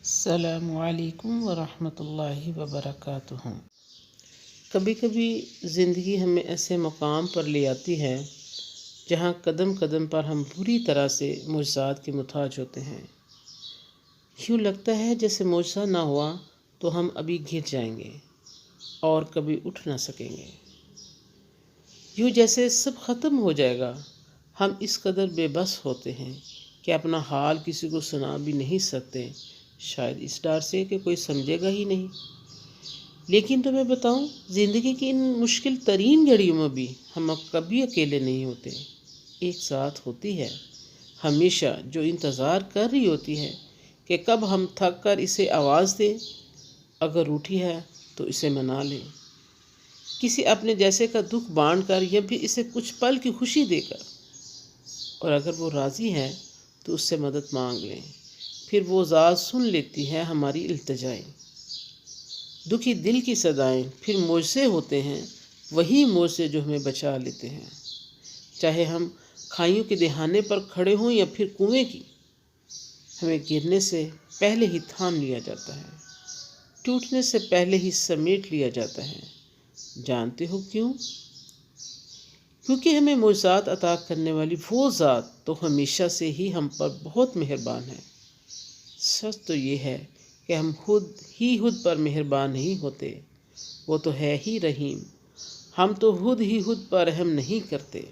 السلام علیکم ورحمۃ اللہ وبرکاتہ۔ کبھی کبھی زندگی ہمیں ایسے مقام پر لے آتی ہے جہاں قدم قدم پر ہم پوری طرح سے معجزات کے محتاج ہوتے ہیں۔ یوں لگتا ہے جیسے معجزہ نہ ہوا تو ہم ابھی گر جائیں گے اور کبھی اٹھ نہ سکیں گے، یوں جیسے سب ختم ہو جائے گا۔ ہم اس قدر بے بس ہوتے ہیں کہ اپنا حال کسی کو سنا بھی نہیں سکتے، شاید اس ڈر سے کہ کوئی سمجھے گا ہی نہیں۔ لیکن تمہیں بتاؤں، زندگی کی ان مشکل ترین گھڑیوں میں بھی ہم کبھی اکیلے نہیں ہوتے، ایک ساتھ ہوتی ہے ہمیشہ، جو انتظار کر رہی ہوتی ہے کہ کب ہم تھک کر اسے آواز دیں۔ اگر روٹھی ہے تو اسے منا لیں، کسی اپنے جیسے کا دکھ بانٹ کر یا پھر اسے کچھ پل کی خوشی دے کر، اور اگر وہ راضی ہے تو اس سے مدد مانگ لیں، پھر وہ ذات سن لیتی ہے ہماری التجائیں۔ دکھی دل کی صدائیں پھر معجزے ہوتے ہیں، وہی معجزے جو ہمیں بچا لیتے ہیں۔ چاہے ہم کھائیوں کے دہانے پر کھڑے ہوں یا پھر کنویں کی، ہمیں گرنے سے پہلے ہی تھام لیا جاتا ہے، ٹوٹنے سے پہلے ہی سمیٹ لیا جاتا ہے۔ جانتے ہو کیوں؟ کیونکہ ہمیں معجزات عطا کرنے والی وہ ذات تو ہمیشہ سے ہی ہم پر بہت مہربان ہے۔ سچ تو یہ ہے کہ ہم خود پر مہربان نہیں ہوتے، وہ تو ہے ہی رحیم، ہم تو خود پر رحم نہیں کرتے۔